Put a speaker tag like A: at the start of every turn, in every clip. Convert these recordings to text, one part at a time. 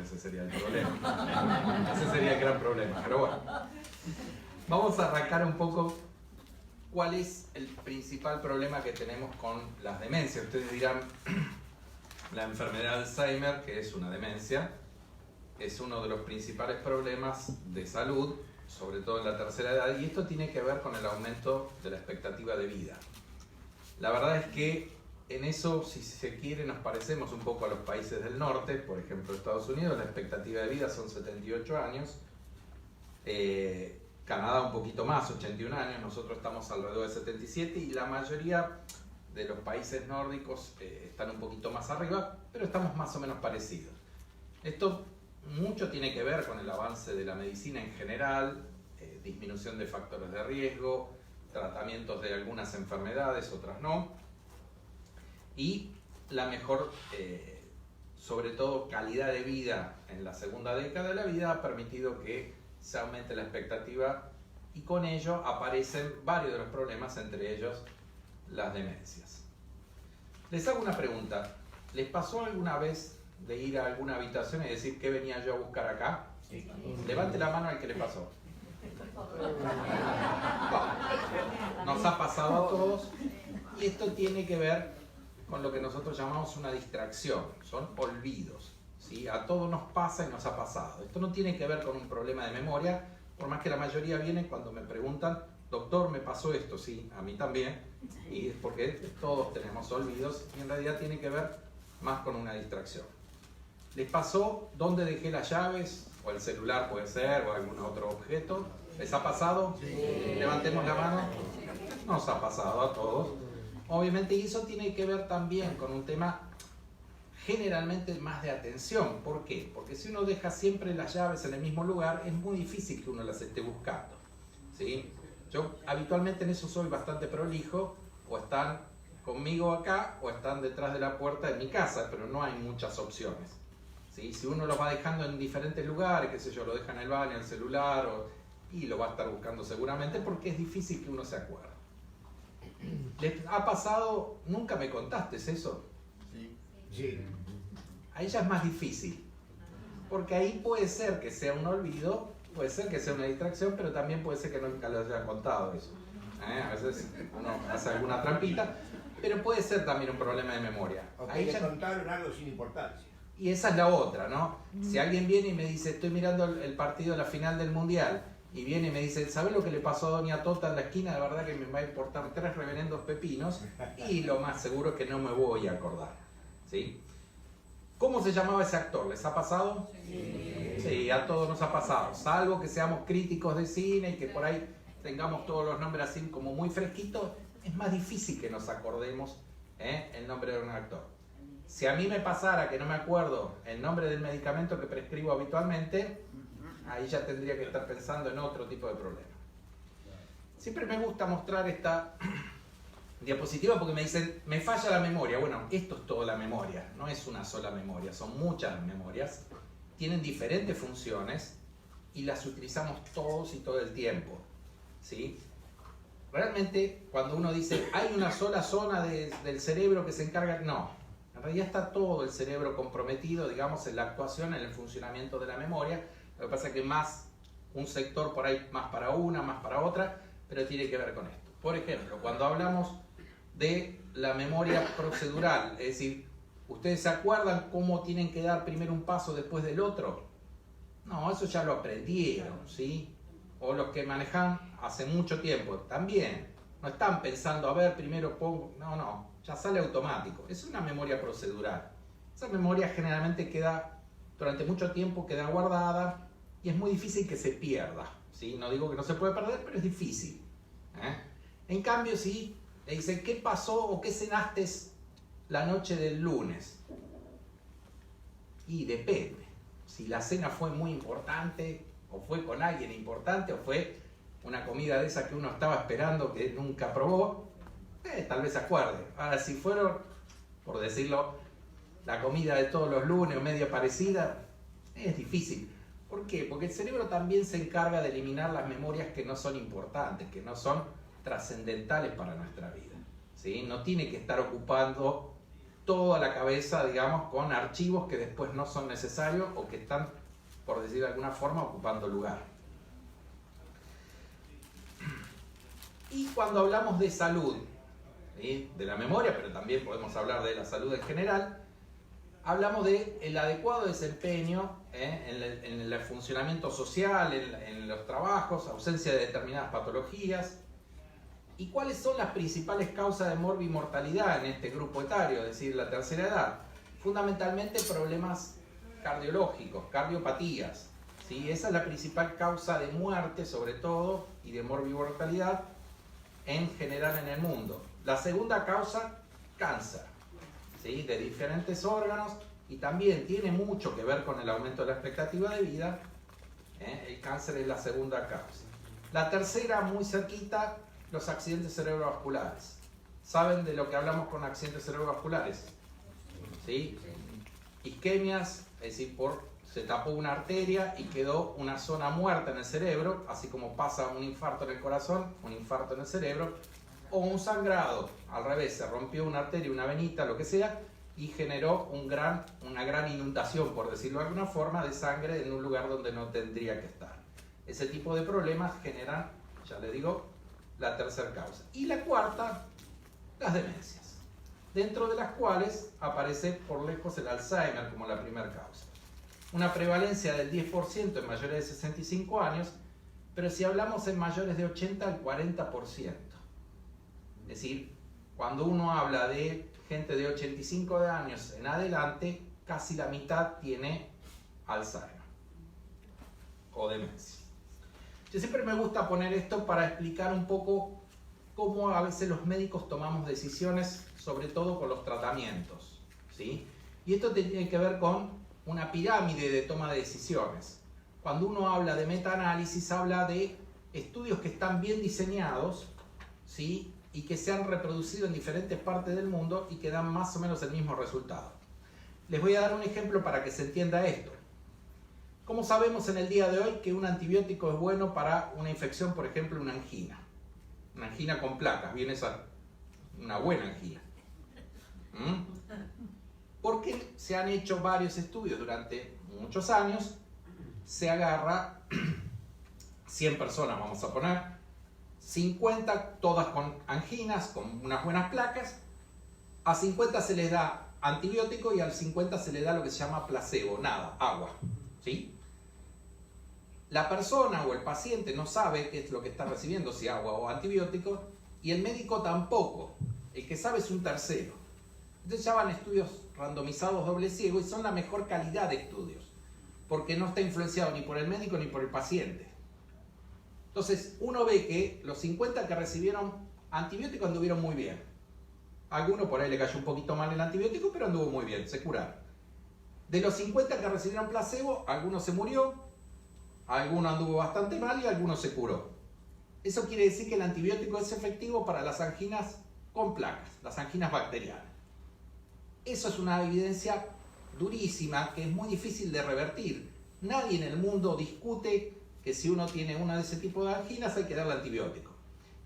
A: ese sería el problema. Ese sería el gran problema, pero bueno. Vamos a arrancar un poco cuál es el principal problema que tenemos con las demencias. Ustedes dirán, la enfermedad de Alzheimer, que es una demencia, es uno de los principales problemas de salud, sobre todo en la tercera edad, y esto tiene que ver con el aumento de la expectativa de vida. La verdad es que en eso, si se quiere, nos parecemos un poco a los países del norte. Por ejemplo, Estados Unidos, la expectativa de vida son 78 años, Canadá un poquito más, 81 años, nosotros estamos alrededor de 77 y la mayoría de los países nórdicos están un poquito más arriba, pero estamos más o menos parecidos. Esto mucho tiene que ver con el avance de la medicina en general, disminución de factores de riesgo, tratamientos de algunas enfermedades, otras no, y la mejor, sobre todo, calidad de vida en la segunda década de la vida ha permitido que se aumente la expectativa y con ello aparecen varios de los problemas, entre ellos las demencias. Les hago una pregunta. ¿Les pasó alguna vez de ir a alguna habitación y decir qué venía yo a buscar acá? Sí. Levante la mano al que le pasó. Nos ha pasado a todos y esto tiene que ver con lo que nosotros llamamos una distracción, son olvidos. ¿Sí? A todos nos pasa y nos ha pasado. Esto no tiene que ver con un problema de memoria, por más que la mayoría viene cuando me preguntan, doctor, me pasó esto, sí, a mí también, y es porque todos tenemos olvidos y en realidad tiene que ver más con una distracción. ¿Les pasó dónde dejé las llaves? O el celular puede ser, o algún otro objeto. ¿Les ha pasado? Sí. Levantemos la mano. Nos ha pasado a todos. Obviamente, y eso tiene que ver también con un tema generalmente más de atención. ¿Por qué? Porque si uno deja siempre las llaves en el mismo lugar, es muy difícil que uno las esté buscando. ¿Sí? Yo habitualmente en eso soy bastante prolijo, o están conmigo acá, o están detrás de la puerta de mi casa, pero no hay muchas opciones. ¿Sí? Si uno los va dejando en diferentes lugares, qué sé yo, lo deja en el baño, el celular, y lo va a estar buscando seguramente, porque es difícil que uno se acuerde. ¿Les ha pasado? ¿Nunca me contaste eso? Sí. Ahí ya es más difícil, porque ahí puede ser que sea un olvido, puede ser que sea una distracción, pero también puede ser que nunca lo hayan contado eso. A veces uno hace alguna trampita, pero puede ser también un problema de memoria.
B: O que
A: ahí
B: le
A: ya
B: contaron algo sin importancia.
A: Y esa es la otra, ¿no? Si alguien viene y me dice, estoy mirando el partido de la final del Mundial, y viene y me dice, ¿sabes lo que le pasó a Doña Tota en la esquina? De verdad que me va a importar 3 reverendos pepinos, y lo más seguro es que no me voy a acordar. ¿Sí? ¿Cómo se llamaba ese actor? ¿Les ha pasado? Sí. Sí, a todos nos ha pasado, salvo que seamos críticos de cine y que por ahí tengamos todos los nombres así como muy fresquitos, es más difícil que nos acordemos el nombre de un actor. Si a mí me pasara que no me acuerdo el nombre del medicamento que prescribo habitualmente, ahí ya tendría que estar pensando en otro tipo de problema. Siempre me gusta mostrar esta diapositiva porque me dicen, me falla la memoria. Bueno, esto es toda la memoria, no es una sola memoria, son muchas memorias, tienen diferentes funciones y las utilizamos todos y todo el tiempo. ¿Sí? Realmente, cuando uno dice, hay una sola zona del cerebro que se encarga, no. En realidad está todo el cerebro comprometido, digamos, en la actuación, en el funcionamiento de la memoria. Lo que pasa es que más un sector por ahí, más para una, más para otra, pero tiene que ver con esto. Por ejemplo, cuando hablamos de la memoria procedural, es decir, ¿ustedes se acuerdan cómo tienen que dar primero un paso después del otro? No, eso ya lo aprendieron, ¿sí? O los que manejan hace mucho tiempo, también. No están pensando, a ver, primero pongo... No, ya sale automático. Es una memoria procedural. Esa memoria generalmente queda, durante mucho tiempo, queda guardada y es muy difícil que se pierda, ¿sí? No digo que no se puede perder, pero es difícil. En cambio, si le dicen, ¿qué pasó o qué cenaste la noche del lunes? Y depende. Si la cena fue muy importante, o fue con alguien importante, o fue una comida de esa que uno estaba esperando que nunca probó, tal vez se acuerde. Ahora, si fueron, por decirlo, la comida de todos los lunes o medio parecida, es difícil. ¿Por qué? Porque el cerebro también se encarga de eliminar las memorias que no son importantes, que no son trascendentales para nuestra vida. ¿Sí? No tiene que estar ocupando toda la cabeza, digamos, con archivos que después no son necesarios o que están, por decir de alguna forma, ocupando lugar. Y cuando hablamos de salud, ¿sí?, de la memoria, pero también podemos hablar de la salud en general, hablamos del adecuado desempeño en el funcionamiento social, en los trabajos, ausencia de determinadas patologías. ¿Y cuáles son las principales causas de morbimortalidad en este grupo etario, es decir, la tercera edad? Fundamentalmente problemas cardiológicos, cardiopatías, ¿sí? Esa es la principal causa de muerte, sobre todo, y de morbimortalidad en general en el mundo. La segunda causa, cáncer, ¿sí?, de diferentes órganos, y también tiene mucho que ver con el aumento de la expectativa de vida. El cáncer es la segunda causa. La tercera, muy cerquita, los accidentes cerebrovasculares. ¿Saben de lo que hablamos con accidentes cerebrovasculares? ¿Sí? Isquemias, es decir, se tapó una arteria y quedó una zona muerta en el cerebro, así como pasa un infarto en el corazón, un infarto en el cerebro, o un sangrado, al revés, se rompió una arteria, una venita, lo que sea, y generó una gran inundación, por decirlo de alguna forma, de sangre en un lugar donde no tendría que estar. Ese tipo de problemas generan, ya le digo, la tercera causa. Y la cuarta, las demencias, dentro de las cuales aparece por lejos el Alzheimer como la primera causa. Una prevalencia del 10% en mayores de 65 años, pero si hablamos en mayores de 80 al 40%. Es decir, cuando uno habla de gente de 85 años en adelante, casi la mitad tiene Alzheimer o demencia. Yo siempre me gusta poner esto para explicar un poco cómo a veces los médicos tomamos decisiones, sobre todo con los tratamientos, ¿sí? Y esto tiene que ver con una pirámide de toma de decisiones. Cuando uno habla de metaanálisis, habla de estudios que están bien diseñados, ¿sí?, y que se han reproducido en diferentes partes del mundo y que dan más o menos el mismo resultado. Les voy a dar un ejemplo para que se entienda esto. ¿Cómo sabemos en el día de hoy que un antibiótico es bueno para una infección, por ejemplo, una angina? Una angina con placas, viene esa, una buena angina. Porque se han hecho varios estudios durante muchos años. Se agarra 100 personas, vamos a poner, 50 todas con anginas, con unas buenas placas. A 50 se les da antibiótico y al 50 se les da lo que se llama placebo, nada, agua, ¿sí? La persona o el paciente no sabe qué es lo que está recibiendo, si agua o antibiótico, y el médico tampoco. El que sabe es un tercero. Entonces ya van estudios randomizados doble ciego y son la mejor calidad de estudios, porque no está influenciado ni por el médico ni por el paciente. Entonces uno ve que los 50 que recibieron antibiótico anduvieron muy bien. A alguno por ahí le cayó un poquito mal el antibiótico, pero anduvo muy bien, se curaron. De los 50 que recibieron placebo, alguno se murió, alguno anduvo bastante mal y alguno se curó. Eso quiere decir que el antibiótico es efectivo para las anginas con placas, las anginas bacterianas. Eso es una evidencia durísima que es muy difícil de revertir. Nadie en el mundo discute que si uno tiene una de ese tipo de anginas hay que darle antibiótico.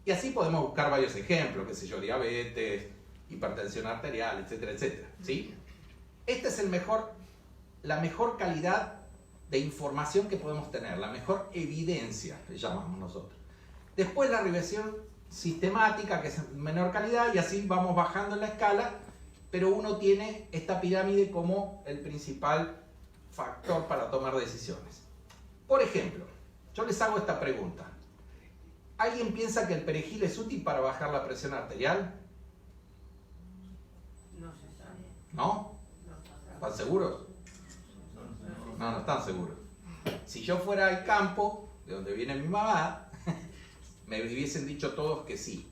A: Y así podemos buscar varios ejemplos, qué sé yo, diabetes, hipertensión arterial, etcétera, etcétera, ¿sí? Esta es la mejor calidad de información que podemos tener, la mejor evidencia, le llamamos nosotros. Después la revisión sistemática, que es menor calidad, y así vamos bajando en la escala, pero uno tiene esta pirámide como el principal factor para tomar decisiones. Por ejemplo, yo les hago esta pregunta. ¿Alguien piensa que el perejil es útil para bajar la presión arterial?
B: No se sabe.
A: ¿No? ¿Están seguros? No, no están seguros. Si yo fuera al campo, de donde viene mi mamá, me hubiesen dicho todos que sí,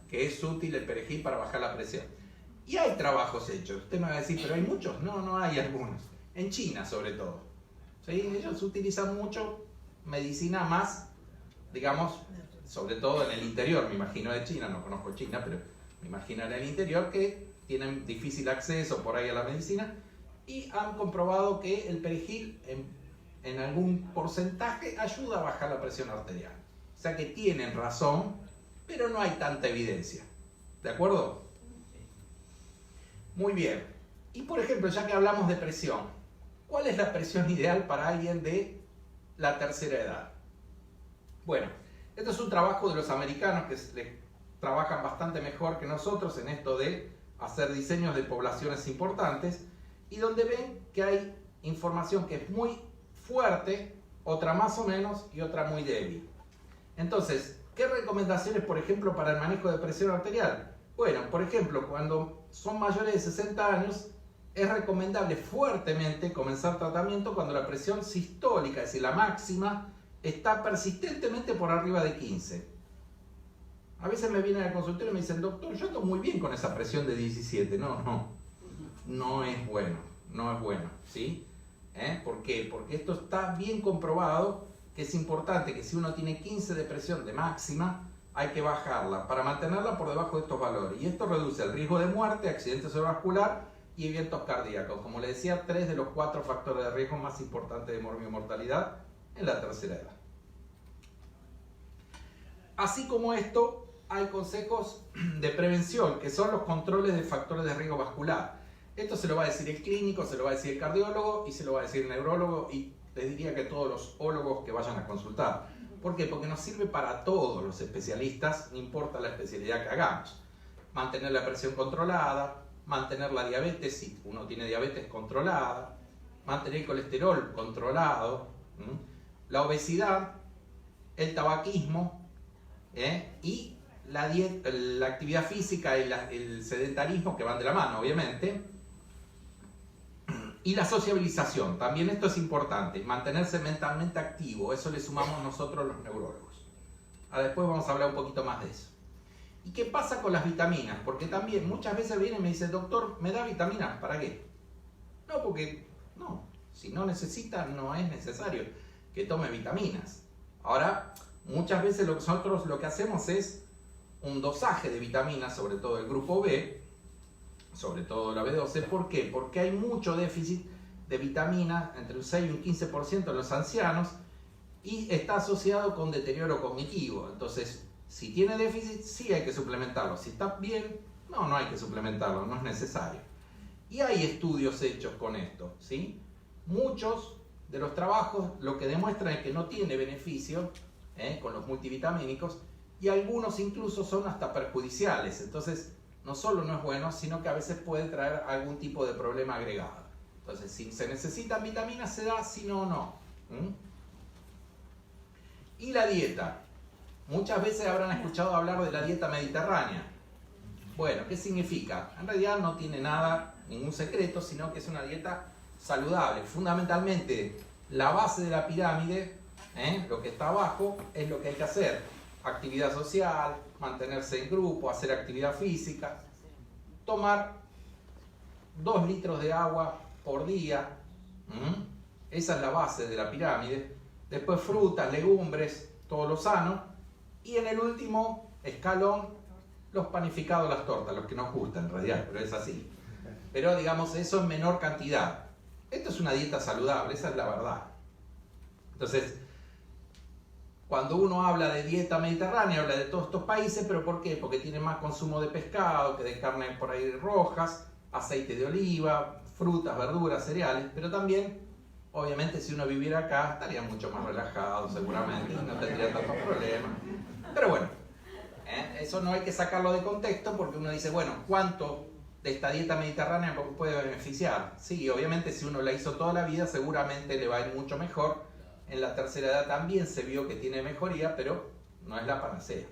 A: que es útil el perejil para bajar la presión. Y hay trabajos hechos. Usted me va a decir, pero hay muchos. No, no hay algunos. En China, sobre todo. ¿Sí? Ellos utilizan mucho medicina más, digamos, sobre todo en el interior, me imagino, de China. No conozco China, pero me imagino en el interior que tienen difícil acceso por ahí a la medicina y han comprobado que el perejil en algún porcentaje ayuda a bajar la presión arterial. O sea que tienen razón, pero no hay tanta evidencia. ¿De acuerdo? Muy bien. Y por ejemplo, ya que hablamos de presión, ¿cuál es la presión ideal para alguien de la tercera edad? Bueno, esto es un trabajo de los americanos que trabajan bastante mejor que nosotros en esto de hacer diseños de poblaciones importantes y donde ven que hay información que es muy fuerte, otra más o menos y otra muy débil. Entonces, ¿qué recomendaciones, por ejemplo, para el manejo de presión arterial? Bueno, por ejemplo, cuando son mayores de 60 años, es recomendable fuertemente comenzar tratamiento cuando la presión sistólica, es decir, la máxima, está persistentemente por arriba de 15. A veces me vienen al consultorio y me dicen, doctor, yo estoy muy bien con esa presión de 17. No es bueno, no es bueno, ¿sí? ¿Por qué? Porque esto está bien comprobado que es importante que si uno tiene 15 de presión de máxima, hay que bajarla para mantenerla por debajo de estos valores. Y esto reduce el riesgo de muerte, accidente cerebrovascular y eventos cardíacos. Como le decía, 3 de los 4 factores de riesgo más importantes de morbimortalidad en la tercera edad. Así como esto, hay consejos de prevención, que son los controles de factores de riesgo vascular. Esto se lo va a decir el clínico, se lo va a decir el cardiólogo y se lo va a decir el neurólogo y les diría que todos los ólogos que vayan a consultar. ¿Por qué? Porque nos sirve para todos los especialistas, no importa la especialidad que hagamos. Mantener la presión controlada, mantener la diabetes, si uno tiene diabetes controlada, mantener el colesterol controlado, la obesidad, el tabaquismo y la actividad física y el sedentarismo, que van de la mano, obviamente, y la sociabilización. También esto es importante, mantenerse mentalmente activo, eso le sumamos nosotros los neurólogos. Ahora después vamos a hablar un poquito más de eso. ¿Y qué pasa con las vitaminas? Porque también muchas veces vienen y me dicen, doctor, ¿me da vitaminas? ¿Para qué? No, porque no, si no necesita, no es necesario que tome vitaminas. Ahora, muchas veces nosotros lo que hacemos es un dosaje de vitaminas, sobre todo el grupo B, sobre todo la B12. ¿Por qué? Porque hay mucho déficit de vitaminas, entre un 6 y un 15% en los ancianos, y está asociado con deterioro cognitivo. Entonces, si tiene déficit, sí hay que suplementarlo. Si está bien, no hay que suplementarlo, no es necesario. Y hay estudios hechos con esto, ¿sí? Muchos de los trabajos lo que demuestran es que no tiene beneficio con los multivitamínicos, y algunos incluso son hasta perjudiciales. Entonces, no solo no es bueno, sino que a veces puede traer algún tipo de problema agregado. Entonces, si se necesitan vitaminas, se da, si no, no. Y la dieta. Muchas veces habrán escuchado hablar de la dieta mediterránea. Bueno, ¿qué significa? En realidad no tiene nada, ningún secreto, sino que es una dieta saludable. Fundamentalmente, la base de la pirámide, lo que está abajo, es lo que hay que hacer. Actividad social, mantenerse en grupo, hacer actividad física, tomar 2 litros de agua por día. Esa es la base de la pirámide. Después frutas, legumbres, todo lo sano. Y en el último escalón, los panificados, las tortas, los que nos gustan en realidad, pero es así. Pero digamos, eso en menor cantidad. Esto es una dieta saludable, esa es la verdad. Entonces, cuando uno habla de dieta mediterránea, habla de todos estos países, ¿pero por qué? Porque tiene más consumo de pescado, que de carne por ahí rojas, aceite de oliva, frutas, verduras, cereales, pero también, obviamente, si uno viviera acá, estaría mucho más relajado, seguramente, no tendría tantos problemas. Pero bueno, eso no hay que sacarlo de contexto, porque uno dice, bueno, ¿cuánto de esta dieta mediterránea puede beneficiar? Sí, obviamente, si uno la hizo toda la vida, seguramente le va a ir mucho mejor. En la tercera edad también se vio que tiene mejoría, pero no es la panacea.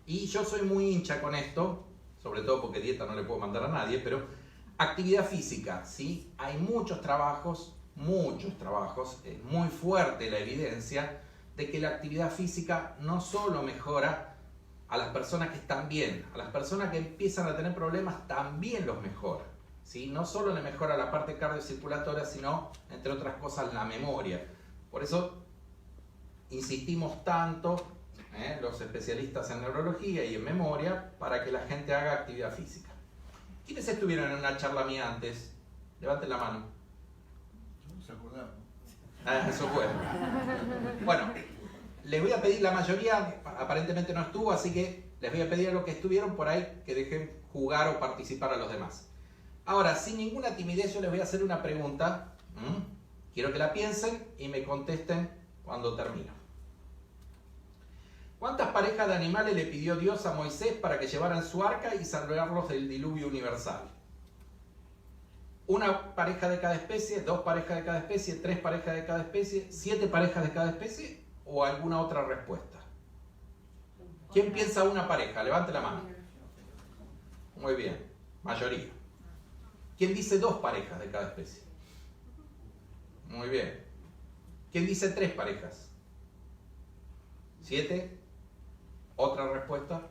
A: Y yo soy muy hincha con esto, sobre todo porque dieta no le puedo mandar a nadie, pero actividad física, ¿sí? Hay muchos trabajos, es muy fuerte la evidencia de que la actividad física no solo mejora a las personas que están bien, a las personas que empiezan a tener problemas también los mejora. ¿Sí? No solo le mejora la parte cardiocirculatoria, sino, entre otras cosas, la memoria. Por eso insistimos tanto, los especialistas en neurología y en memoria, para que la gente haga actividad física. ¿Quiénes estuvieron en una charla mía antes? Levanten la mano.
B: No se acordaron.
A: Eso fue. Bueno, les voy a pedir, la mayoría aparentemente no estuvo, así que les voy a pedir a los que estuvieron por ahí que dejen jugar o participar a los demás. Ahora, sin ninguna timidez, yo les voy a hacer una pregunta. Quiero que la piensen y me contesten cuando termino. ¿Cuántas parejas de animales le pidió Dios a Moisés para que llevaran su arca y salvarlos del diluvio universal? ¿Una pareja de cada especie, 2 parejas de cada especie, 3 parejas de cada especie, 7 parejas de cada especie o alguna otra respuesta? ¿Quién piensa una pareja? Levante la mano. Muy bien, mayoría. ¿Quién dice 2 parejas de cada especie? Muy bien. ¿Quién dice 3 parejas? 7. ¿Otra respuesta?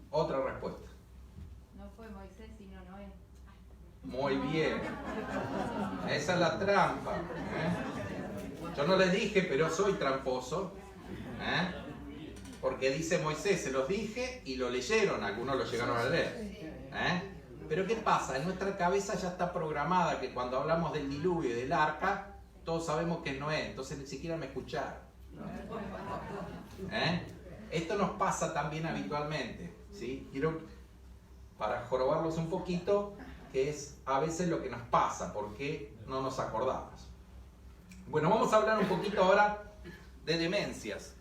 A: Otra respuesta.
C: No fue Moisés, sino Noé.
A: Muy bien. Esa es la trampa. Yo no les dije, pero soy tramposo. Porque dice Moisés, se los dije y lo leyeron. Algunos lo llegaron a leer. Pero ¿qué pasa? En nuestra cabeza ya está programada que cuando hablamos del diluvio y del arca, todos sabemos que es Noé. Entonces ni siquiera me escucharon. Esto nos pasa también habitualmente, ¿sí? Quiero, para jorobarlos un poquito, que es a veces lo que nos pasa, porque no nos acordamos. Bueno, vamos a hablar un poquito ahora de demencias.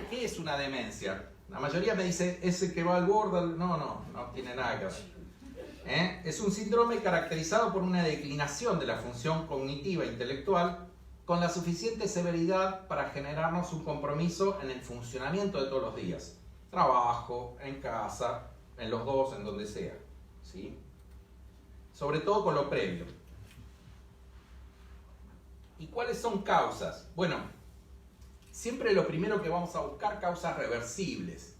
A: ¿Qué es una demencia? La mayoría me dice, ese que va al borde, no tiene nada que ver. Es un síndrome caracterizado por una declinación de la función cognitiva e intelectual con la suficiente severidad para generarnos un compromiso en el funcionamiento de todos los días. Trabajo, en casa, en los dos, en donde sea. ¿Sí? Sobre todo con lo previo. ¿Y cuáles son causas? Bueno, siempre lo primero que vamos a buscar, causas reversibles.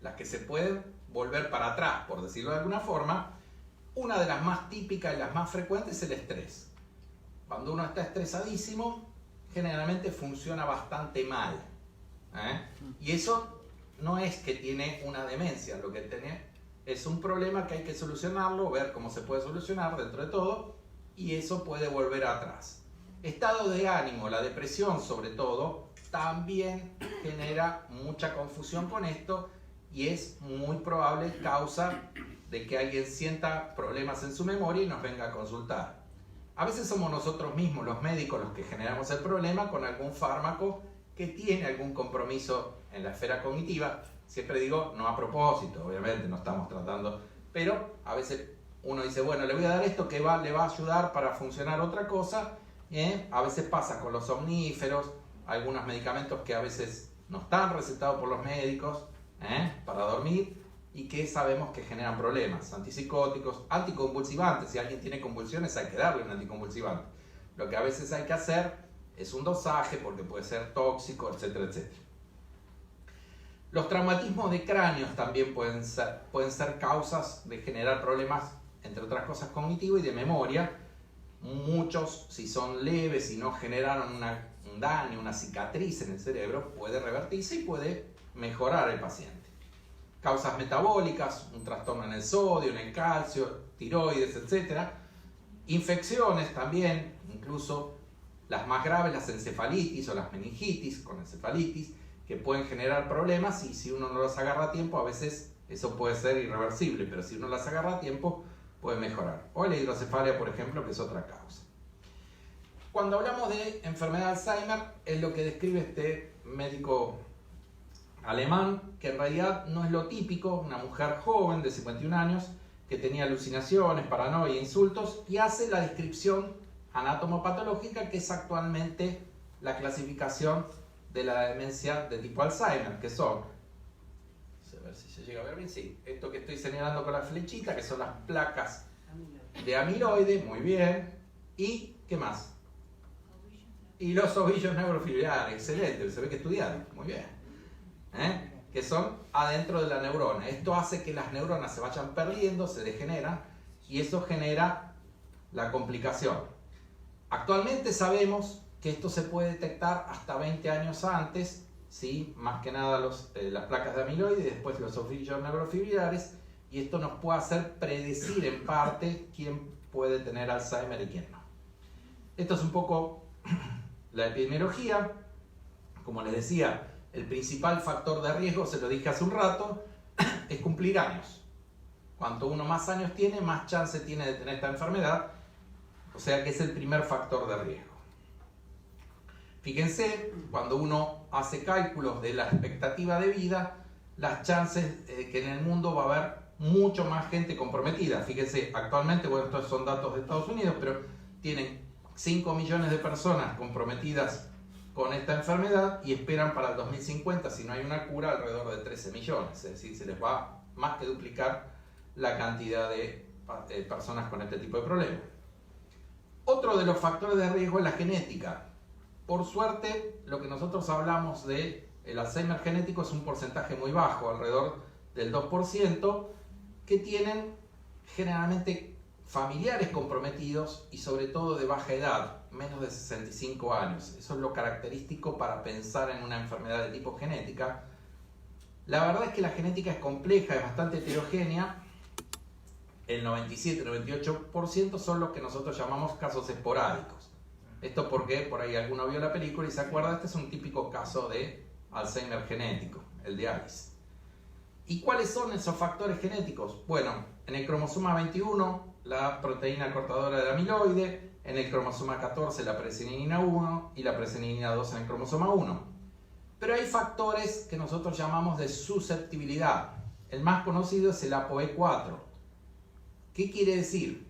A: Las que se pueden volver para atrás, por decirlo de alguna forma. Una de las más típicas y las más frecuentes es el estrés. Cuando uno está estresadísimo, generalmente funciona bastante mal. Y eso no es que tiene una demencia, lo que tiene es un problema que hay que solucionarlo, ver cómo se puede solucionar dentro de todo, y eso puede volver atrás. Estado de ánimo, la depresión sobre todo, también genera mucha confusión con esto y es muy probable causa de que alguien sienta problemas en su memoria y nos venga a consultar. A veces somos nosotros mismos, los médicos, los que generamos el problema con algún fármaco que tiene algún compromiso en la esfera cognitiva. Siempre digo, no a propósito, obviamente, no estamos tratando, pero a veces uno dice, bueno, le voy a dar esto que le va a ayudar para funcionar otra cosa. A veces pasa con los somníferos, algunos medicamentos que a veces no están recetados por los médicos para dormir y que sabemos que generan problemas. Antipsicóticos, anticonvulsivantes. Si alguien tiene convulsiones hay que darle un anticonvulsivante. Lo que a veces hay que hacer es un dosaje porque puede ser tóxico, etcétera, etcétera. Los traumatismos de cráneos también pueden ser causas de generar problemas, entre otras cosas, cognitivos y de memoria. Muchos, si son leves y no generaron un daño, una cicatriz en el cerebro, puede revertirse y puede mejorar el paciente. Causas metabólicas, un trastorno en el sodio, en el calcio, tiroides, etc. Infecciones también, incluso las más graves, las encefalitis o las meningitis con encefalitis, que pueden generar problemas y si uno no las agarra a tiempo, a veces eso puede ser irreversible, pero si uno las agarra a tiempo, puede mejorar. O la hidrocefalia, por ejemplo, que es otra causa. Cuando hablamos de enfermedad de Alzheimer, es lo que describe este médico alemán, que en realidad no es lo típico, una mujer joven de 51 años que tenía alucinaciones, paranoia, insultos, y hace la descripción anatomopatológica que es actualmente la clasificación de la demencia de tipo Alzheimer, que son, a ver si se llega a ver bien, sí, esto que estoy señalando con la flechita, que son las placas de amiloide, muy bien, y ¿qué más? Y los ovillos neurofibrilares, excelente, se ve que estudiaron, muy bien. Que son adentro de la neurona. Esto hace que las neuronas se vayan perdiendo, se degeneran y eso genera la complicación. Actualmente sabemos que esto se puede detectar hasta 20 años antes, ¿sí? Más que nada las placas de amiloide y después los ovillos neurofibrilares, y esto nos puede hacer predecir en parte quién puede tener Alzheimer y quién no. Esto es un poco la epidemiología. Como les decía, El principal factor de riesgo, se lo dije hace un rato, es cumplir años. Cuanto uno más años tiene, más chance tiene de tener esta enfermedad. O sea que es el primer factor de riesgo. Fíjense, cuando uno hace cálculos de la expectativa de vida, las chances de que en el mundo va a haber mucho más gente comprometida. Fíjense, actualmente, bueno, estos son datos de Estados Unidos, pero tienen 5 millones de personas comprometidas con esta enfermedad y esperan para el 2050, si no hay una cura, alrededor de 13 millones. Es decir, se les va más que duplicar la cantidad de personas con este tipo de problemas. Otro de los factores de riesgo es la genética. Por suerte, lo que nosotros hablamos de el Alzheimer genético es un porcentaje muy bajo, alrededor del 2%, que tienen generalmente familiares comprometidos y sobre todo de baja edad, menos de 65 años. Eso es lo característico para pensar en una enfermedad de tipo genética. La verdad es que la genética es compleja, es bastante heterogénea. El 97-98% son los que nosotros llamamos casos esporádicos. Esto porque por ahí alguno vio la película y se acuerda, este es un típico caso de Alzheimer genético, el de Alice. ¿Y cuáles son esos factores genéticos? Bueno, en el cromosoma 21, la proteína cortadora del amiloide, en el cromosoma 14, la presenilina 1 y la presenilina 2 en el cromosoma 1. Pero hay factores que nosotros llamamos de susceptibilidad. El más conocido es el ApoE4. ¿Qué quiere decir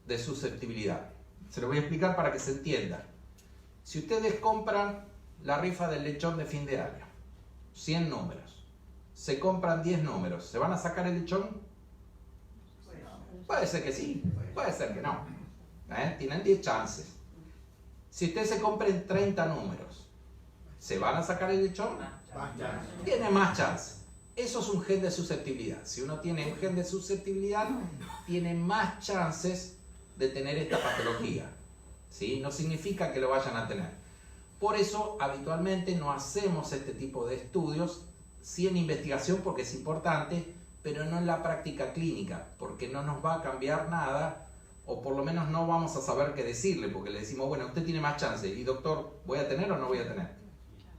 A: de susceptibilidad? Se lo voy a explicar para que se entienda. Si ustedes compran la rifa del lechón de fin de año, 100 números, se compran 10 números, ¿se van a sacar el lechón? Puede ser que sí, puede ser que no. Tienen 10 chances. Si ustedes se compran 30 números, ¿se van a sacar el lechón? Tienen más chances. Eso es un gen de susceptibilidad. Si uno tiene un gen de susceptibilidad, tiene más chances de tener esta patología. ¿Sí? No significa que lo vayan a tener. Por eso, habitualmente no hacemos este tipo de estudios, sí en investigación porque es importante, pero no en la práctica clínica, porque no nos va a cambiar nada, o por lo menos no vamos a saber qué decirle, porque le decimos, bueno, usted tiene más chance, y doctor, ¿voy a tener o no voy a tener?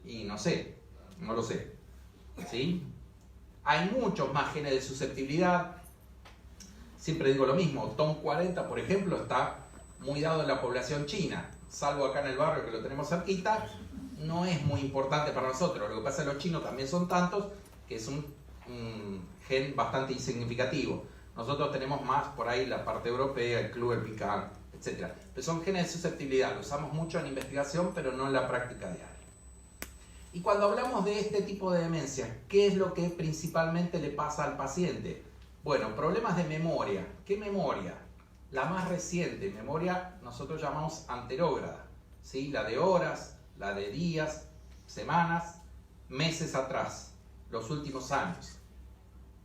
A: Y no sé, no lo sé. ¿Sí? Hay muchos más genes de susceptibilidad. Siempre digo lo mismo, TOM40, por ejemplo, está muy dado en la población china, salvo acá en el barrio que lo tenemos cerquita, no es muy importante para nosotros. Lo que pasa es que los chinos también son tantos que es un gen bastante insignificativo. Nosotros tenemos más por ahí la parte europea, el club, el pican, etc. Pero son genes de susceptibilidad, lo usamos mucho en investigación, pero no en la práctica diaria. Y cuando hablamos de este tipo de demencia, ¿qué es lo que principalmente le pasa al paciente? Bueno, problemas de memoria. ¿Qué memoria? La más reciente, memoria nosotros llamamos anterógrada, ¿sí? La de horas, la de días, semanas, meses atrás, los últimos años.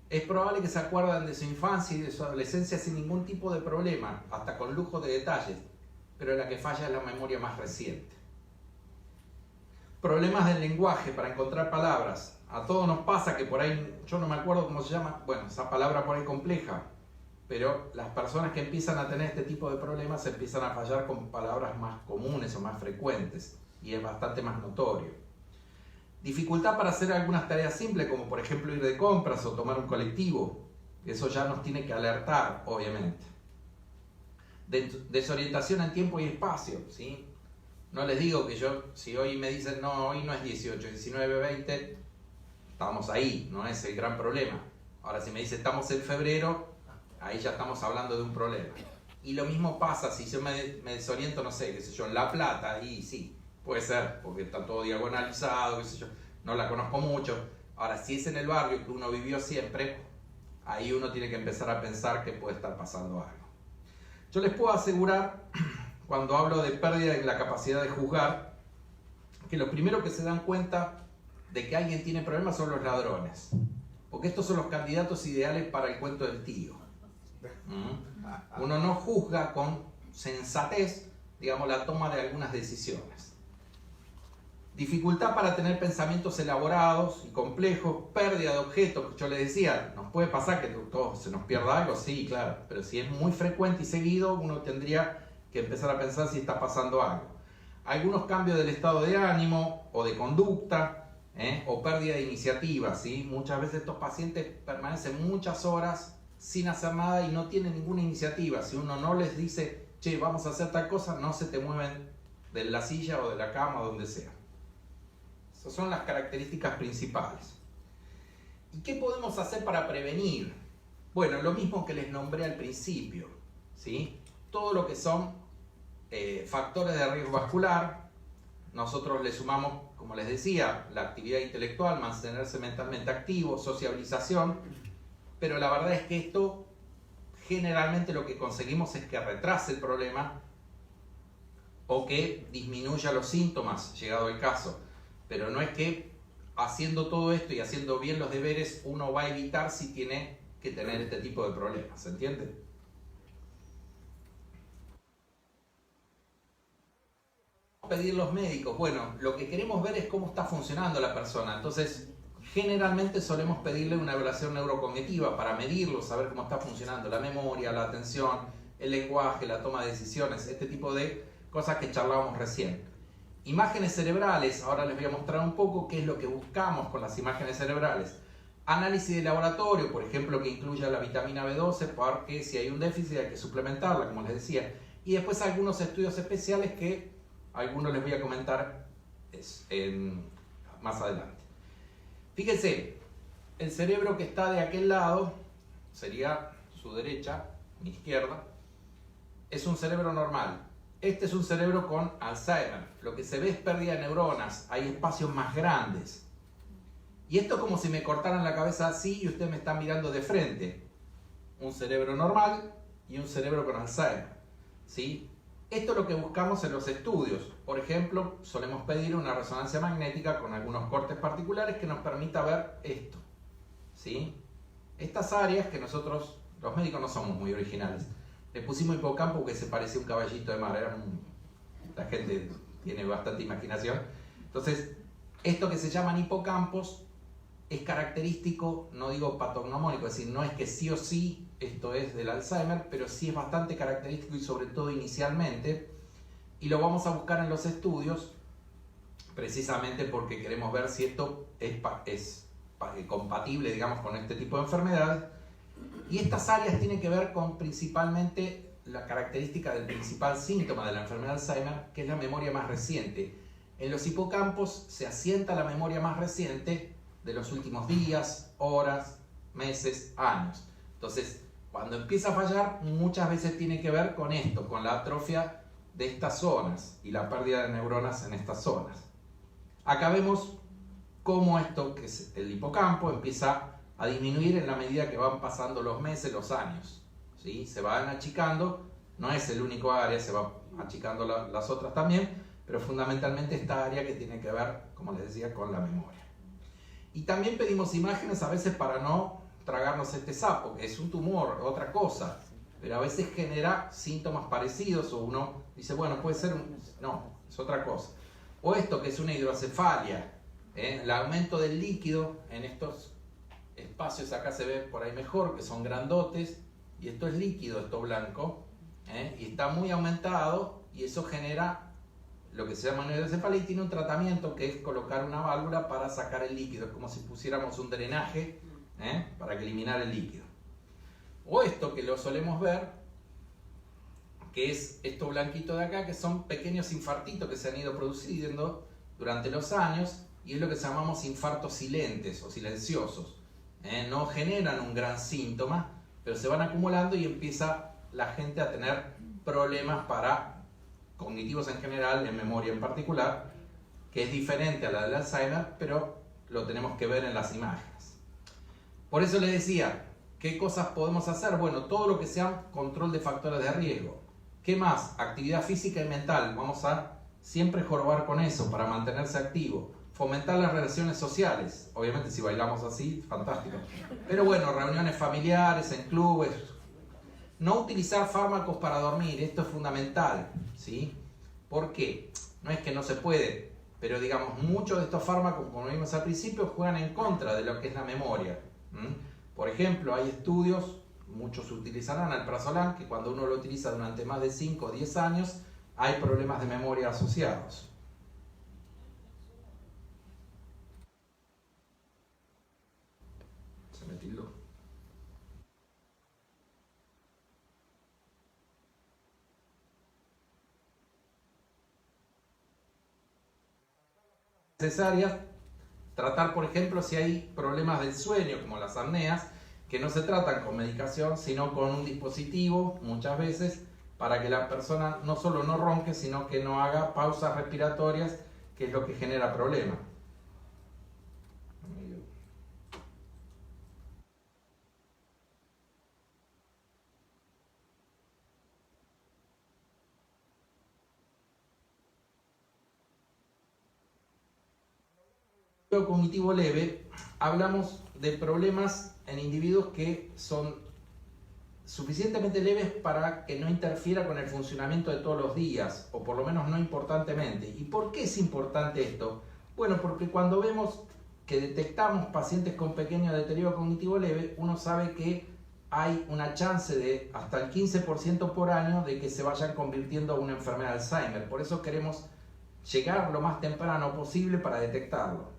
A: Es probable que se acuerdan de su infancia y de su adolescencia sin ningún tipo de problema, hasta con lujo de detalles, pero la que falla es la memoria más reciente. Problemas del lenguaje para encontrar palabras. A todos nos pasa que por ahí, yo no me acuerdo cómo se llama, bueno, esa palabra por ahí compleja, pero las personas que empiezan a tener este tipo de problemas empiezan a fallar con palabras más comunes o más frecuentes y es bastante más notorio. Dificultad para hacer algunas tareas simples, como por ejemplo ir de compras o tomar un colectivo. Eso ya nos tiene que alertar, obviamente. Desorientación en tiempo y espacio, ¿sí? No les digo que yo, si hoy me dicen, no, hoy no es 18, 19, 20, estamos ahí, no es el gran problema. Ahora, si me dice, estamos en febrero, ahí ya estamos hablando de un problema. Y lo mismo pasa si yo me desoriento, no sé, qué sé yo, en La Plata, ahí sí, puede ser, porque está todo diagonalizado, qué sé yo, no la conozco mucho. Ahora, si es en el barrio que uno vivió siempre, ahí uno tiene que empezar a pensar que puede estar pasando algo. Yo les puedo asegurar, cuando hablo de pérdida en la capacidad de juzgar, que lo primero que se dan cuenta de que alguien tiene problemas son los ladrones. Porque estos son los candidatos ideales para el cuento del tío. Uno no juzga con sensatez, digamos, la toma de algunas decisiones. Dificultad para tener pensamientos elaborados y complejos, pérdida de objetos. Yo les decía, nos puede pasar que todo se nos pierda algo, sí, claro, pero si es muy frecuente y seguido, uno tendría que empezar a pensar si está pasando algo. Algunos cambios del estado de ánimo o de conducta, o pérdida de iniciativa, ¿sí? Muchas veces estos pacientes permanecen muchas horas sin hacer nada y no tienen ninguna iniciativa. Si uno no les dice, che, vamos a hacer tal cosa, no se te mueven de la silla o de la cama o donde sea. Esas son las características principales. ¿Y qué podemos hacer para prevenir? Bueno, lo mismo que les nombré al principio, ¿sí? Todo lo que son factores de riesgo vascular, nosotros le sumamos, como les decía, la actividad intelectual, mantenerse mentalmente activo, sociabilización, pero la verdad es que esto generalmente lo que conseguimos es que retrase el problema o que disminuya los síntomas, llegado el caso, pero no es que haciendo todo esto y haciendo bien los deberes uno va a evitar si tiene que tener este tipo de problemas, ¿se entiende? Pedir los médicos, bueno, lo que queremos ver es cómo está funcionando la persona, entonces generalmente solemos pedirle una evaluación neurocognitiva para medirlo, saber cómo está funcionando la memoria, la atención, el lenguaje, la toma de decisiones, este tipo de cosas que charlábamos recién. Imágenes cerebrales, ahora les voy a mostrar un poco qué es lo que buscamos con las imágenes cerebrales. Análisis de laboratorio, por ejemplo, que incluya la vitamina B12, porque si hay un déficit hay que suplementarla, como les decía. Y después algunos estudios especiales que algunos les voy a comentar más adelante. Fíjense, el cerebro que está de aquel lado, sería su derecha, mi izquierda, es un cerebro normal. Este es un cerebro con Alzheimer. Lo que se ve es pérdida de neuronas, hay espacios más grandes. Y esto es como si me cortaran la cabeza así y ustedes me están mirando de frente. Un cerebro normal y un cerebro con Alzheimer, ¿sí? Esto es lo que buscamos en los estudios. Por ejemplo, solemos pedir una resonancia magnética con algunos cortes particulares que nos permita ver esto, ¿sí? Estas áreas que nosotros, los médicos, no somos muy originales. Le pusimos hipocampo porque se parecía a un caballito de mar. La gente tiene bastante imaginación. Entonces, esto que se llaman hipocampos es característico, no digo patognomónico, es decir, no es que sí o sí esto es del Alzheimer, pero sí es bastante característico y sobre todo inicialmente, y lo vamos a buscar en los estudios precisamente porque queremos ver si esto es compatible, digamos, con este tipo de enfermedades. Y estas áreas tienen que ver con principalmente la característica del principal síntoma de la enfermedad de Alzheimer, que es la memoria más reciente. En los hipocampos se asienta la memoria más reciente de los últimos días, horas, meses, años. Entonces, cuando empieza a fallar, muchas veces tiene que ver con esto, con la atrofia de estas zonas y la pérdida de neuronas en estas zonas. Acá vemos cómo esto, que es el hipocampo, empieza a disminuir en la medida que van pasando los meses, los años, ¿sí? Se van achicando, no es el único área, se van achicando las otras también, pero fundamentalmente esta área que tiene que ver, como les decía, con la memoria. Y también pedimos imágenes a veces para no tragarnos este sapo, que es un tumor, otra cosa, pero a veces genera síntomas parecidos o uno dice, bueno, puede ser no, es otra cosa. O esto que es una hidrocefalia, el aumento del líquido en estos espacios, acá se ve por ahí mejor, que son grandotes, y esto es líquido, esto blanco, y está muy aumentado, y eso genera lo que se llama una hidrocefalia, y tiene un tratamiento que es colocar una válvula para sacar el líquido, es como si pusiéramos un drenaje para eliminar el líquido. O esto que lo solemos ver, que es esto blanquito de acá, que son pequeños infartitos que se han ido produciendo durante los años, y es lo que llamamos infartos silentes o silenciosos. No generan un gran síntoma, pero se van acumulando y empieza la gente a tener problemas cognitivos en general, en memoria en particular, que es diferente a la del Alzheimer, pero lo tenemos que ver en las imágenes. Por eso les decía, ¿qué cosas podemos hacer? Bueno, todo lo que sea control de factores de riesgo. ¿Qué más? Actividad física y mental. Vamos a siempre jorobar con eso para mantenerse activo. Fomentar las relaciones sociales. Obviamente si bailamos así, fantástico. Pero bueno, reuniones familiares, en clubes. No utilizar fármacos para dormir. Esto es fundamental, ¿sí? ¿Por qué? No es que no se puede, pero digamos, muchos de estos fármacos, como vimos al principio, juegan en contra de lo que es la memoria. Por ejemplo, hay estudios, muchos utilizarán alprazolam, que cuando uno lo utiliza durante más de 5 o 10 años, hay problemas de memoria asociados. necesarias. Tratar, por ejemplo, si hay problemas del sueño, como las apneas, que no se tratan con medicación, sino con un dispositivo, muchas veces, para que la persona no solo no ronque, sino que no haga pausas respiratorias, que es lo que genera problemas. Cognitivo leve, hablamos de problemas en individuos que son suficientemente leves para que no interfiera con el funcionamiento de todos los días, o por lo menos no importantemente. ¿Y por qué es importante esto? Bueno, porque cuando vemos que detectamos pacientes con pequeño deterioro cognitivo leve, uno sabe que hay una chance de hasta el 15% por año de que se vayan convirtiendo en una enfermedad de Alzheimer. Por eso queremos llegar lo más temprano posible para detectarlo.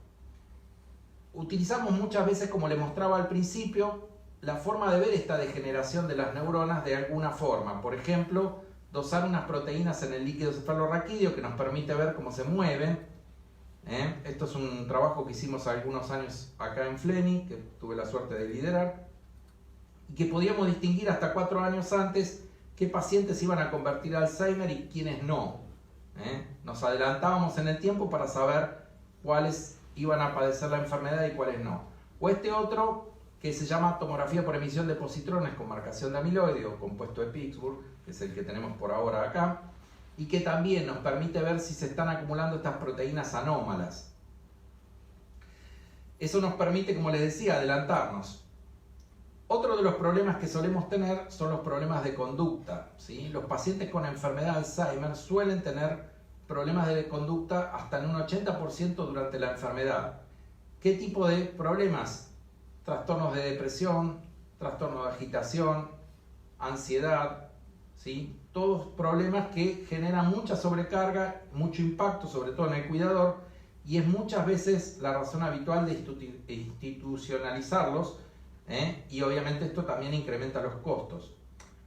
A: Utilizamos muchas veces, como le mostraba al principio, la forma de ver esta degeneración de las neuronas de alguna forma. Por ejemplo, dosar unas proteínas en el líquido cefalorraquídeo que nos permite ver cómo se mueven. Esto es un trabajo que hicimos algunos años acá en Fleni, que tuve la suerte de liderar, y que podíamos distinguir hasta 4 años antes qué pacientes iban a convertir a Alzheimer y quiénes no. Nos adelantábamos en el tiempo para saber cuáles iban a padecer la enfermedad y cuáles no. O este otro que se llama tomografía por emisión de positrones con marcación de amiloide o compuesto de Pittsburgh, que es el que tenemos por ahora acá, y que también nos permite ver si se están acumulando estas proteínas anómalas. Eso nos permite, como les decía, adelantarnos. Otro de los problemas que solemos tener son los problemas de conducta, ¿sí? Los pacientes con enfermedad de Alzheimer suelen tener problemas de conducta hasta en un 80% durante la enfermedad. ¿Qué tipo de problemas? Trastornos de depresión, trastornos de agitación, ansiedad, ¿sí? Todos problemas que generan mucha sobrecarga, mucho impacto, sobre todo en el cuidador, y es muchas veces la razón habitual de institucionalizarlos, y obviamente esto también incrementa los costos.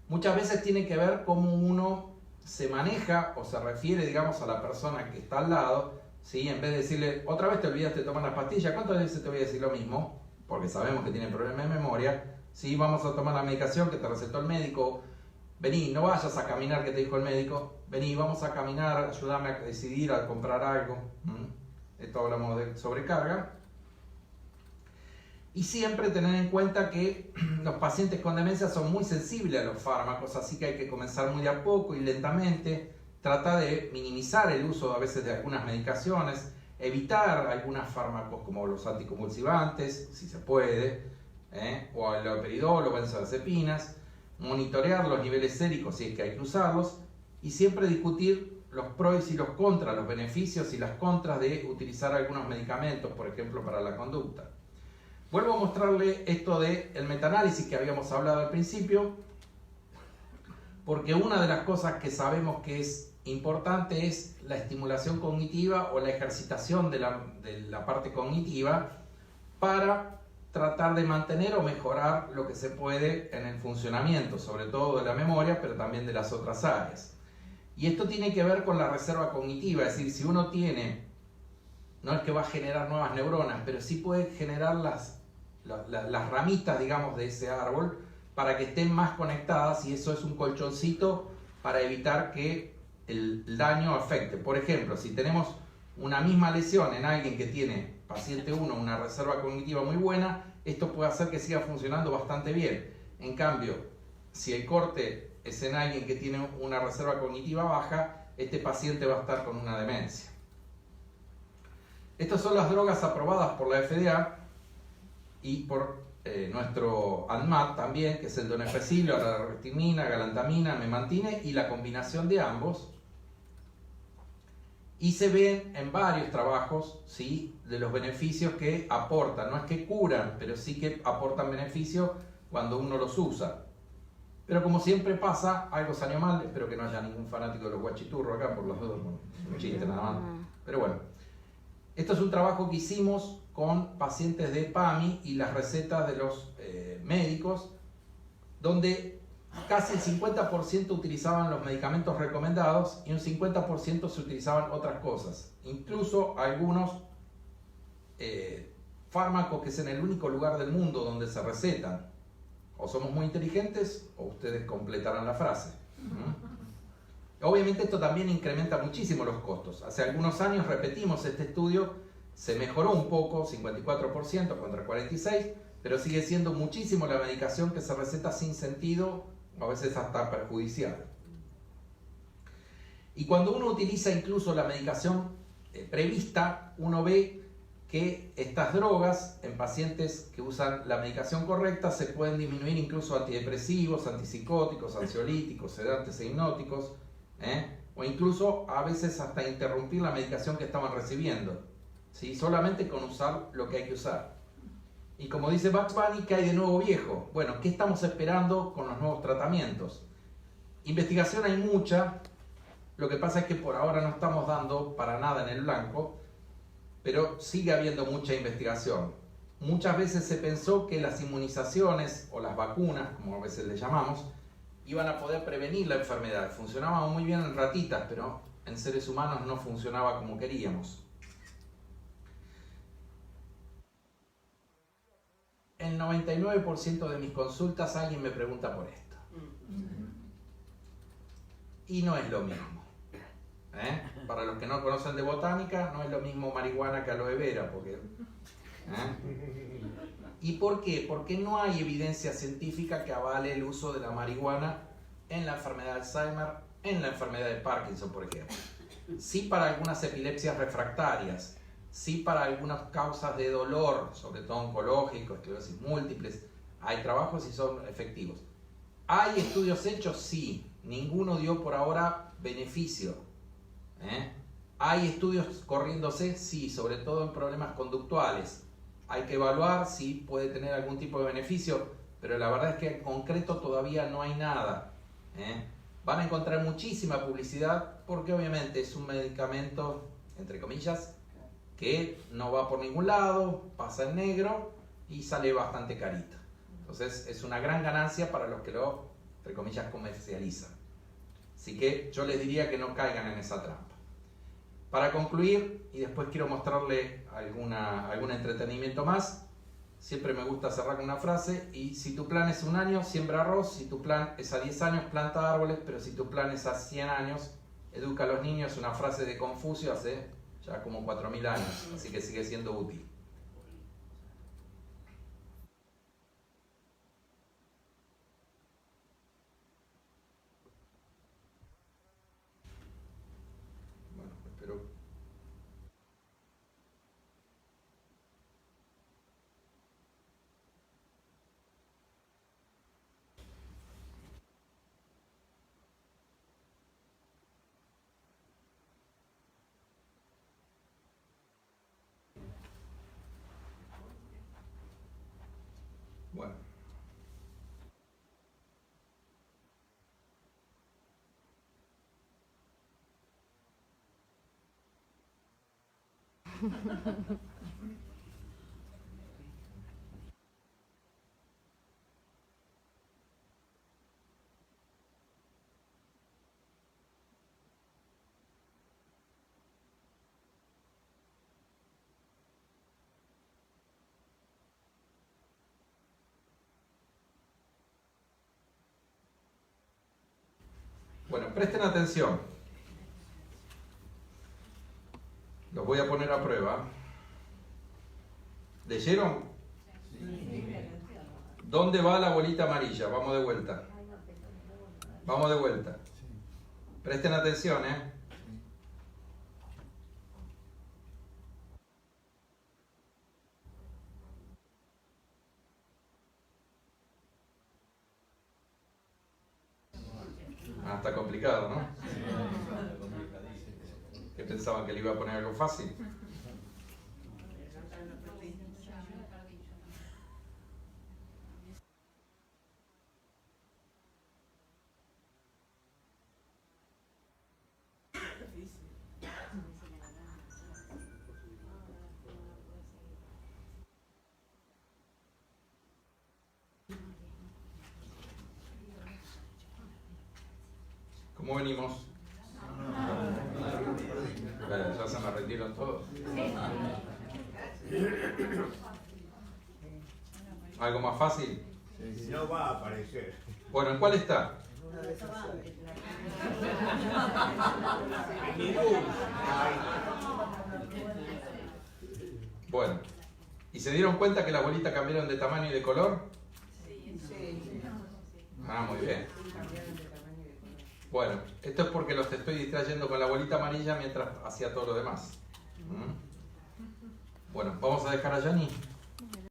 A: Muchas veces tiene que ver cómo uno se maneja o se refiere, digamos, a la persona que está al lado, ¿sí? En vez de decirle, otra vez te olvidaste de tomar las pastillas, ¿cuántas veces te voy a decir lo mismo? Porque sabemos que tiene problemas de memoria, ¿sí? Vamos a tomar la medicación que te recetó el médico, vení, no vayas a caminar que te dijo el médico, vení, vamos a caminar, ayúdame a decidir, a comprar algo. Esto hablamos de sobrecarga. Y siempre tener en cuenta que los pacientes con demencia son muy sensibles a los fármacos, así que hay que comenzar muy de a poco y lentamente. Trata de minimizar el uso a veces de algunas medicaciones, evitar algunos fármacos como los anticonvulsivantes, si se puede, o el haloperidol o benzodiazepinas, monitorear los niveles séricos si es que hay que usarlos, y siempre discutir los pros y los contras, los beneficios y las contras de utilizar algunos medicamentos, por ejemplo, para la conducta. Vuelvo a mostrarle esto del metaanálisis que habíamos hablado al principio, porque una de las cosas que sabemos que es importante es la estimulación cognitiva o la ejercitación de la parte cognitiva para tratar de mantener o mejorar lo que se puede en el funcionamiento, sobre todo de la memoria, pero también de las otras áreas. Y esto tiene que ver con la reserva cognitiva, es decir, si uno tiene, no es que va a generar nuevas neuronas, pero sí puede generar las ramitas, digamos, de ese árbol para que estén más conectadas, y eso es un colchoncito para evitar que el daño afecte. Por ejemplo, si tenemos una misma lesión en alguien que tiene, paciente 1, una reserva cognitiva muy buena, esto puede hacer que siga funcionando bastante bien. En cambio, si el corte es en alguien que tiene una reserva cognitiva baja, este paciente va a estar con una demencia. Estas son las drogas aprobadas por la FDA y por nuestro ANMAT también, que es el donepezil, la rarretimina, galantamina, memantine y la combinación de ambos. Y se ven en varios trabajos, ¿sí?, de los beneficios que aportan. No es que curan, pero sí que aportan beneficios cuando uno los usa. Pero como siempre pasa, algo salió mal. Espero que no haya ningún fanático de los guachiturros acá, por los dos, un chiste nada más. Pero bueno, esto es un trabajo que hicimos con pacientes de PAMI y las recetas de los médicos, donde casi el 50% utilizaban los medicamentos recomendados y un 50% se utilizaban otras cosas. Incluso algunos fármacos que es en el único lugar del mundo donde se recetan. O somos muy inteligentes o ustedes completarán la frase. Obviamente esto también incrementa muchísimo los costos. Hace algunos años repetimos este estudio, se mejoró un poco, 54% contra 46%, pero sigue siendo muchísimo la medicación que se receta sin sentido, a veces hasta perjudicial. Y cuando uno utiliza incluso la medicación prevista, uno ve que estas drogas en pacientes que usan la medicación correcta se pueden disminuir incluso antidepresivos, antipsicóticos, ansiolíticos, sedantes e hipnóticos, o incluso a veces hasta interrumpir la medicación que estaban recibiendo, ¿sí? Solamente con usar lo que hay que usar. Y como dice Bugs Bunny, ¿qué hay de nuevo viejo? Bueno, ¿qué estamos esperando con los nuevos tratamientos? Investigación hay mucha, lo que pasa es que por ahora no estamos dando para nada en el blanco, pero sigue habiendo mucha investigación. Muchas veces se pensó que las inmunizaciones o las vacunas, como a veces le llamamos, iban a poder prevenir la enfermedad. Funcionaban muy bien en ratitas, pero en seres humanos no funcionaba como queríamos. El 99% de mis consultas alguien me pregunta por esto. Y no es lo mismo. Para los que no conocen de botánica, no es lo mismo marihuana que aloe vera. ¿Y por qué? Porque no hay evidencia científica que avale el uso de la marihuana en la enfermedad de Alzheimer, en la enfermedad de Parkinson, por ejemplo. Sí para algunas epilepsias refractarias, sí para algunas causas de dolor, sobre todo oncológico, esclerosis múltiples, hay trabajos y son efectivos. ¿Hay estudios hechos? Sí. Ninguno dio por ahora beneficio. ¿Hay estudios corriéndose? Sí, sobre todo en problemas conductuales. Hay que evaluar si puede tener algún tipo de beneficio, pero la verdad es que en concreto todavía no hay nada. Van a encontrar muchísima publicidad porque obviamente es un medicamento, entre comillas, que no va por ningún lado, pasa en negro y sale bastante carito. Entonces es una gran ganancia para los que lo, entre comillas, comercializan. Así que yo les diría que no caigan en esa trampa. Para concluir, y después quiero mostrarle algún entretenimiento más, siempre me gusta cerrar con una frase, y si tu plan es 1 año, siembra arroz, si tu plan es a 10 años, planta árboles, pero si tu plan es a 100 años, educa a los niños, es una frase de Confucio hace ya como 4000 años, así que sigue siendo útil. Bueno, espero. Bueno. Bueno, presten atención. Los voy a poner a prueba. ¿Leyeron? ¿Dónde va la bolita amarilla? Vamos de vuelta. Vamos de vuelta. Presten atención, ¿eh? Ah, está complicado, ¿no? ¿Qué pensaban, que le iba a poner algo fácil? ¿Cómo venimos? Ya se me retiraron todos. ¿Algo más fácil?
B: No va a aparecer.
A: Bueno, ¿en cuál está? Bueno, ¿y se dieron cuenta que las bolitas cambiaron de tamaño y de color? Ah, muy bien. Bueno, esto es porque los estoy distrayendo con la bolita amarilla mientras hacía todo lo demás. Bueno, vamos a dejar a Yani.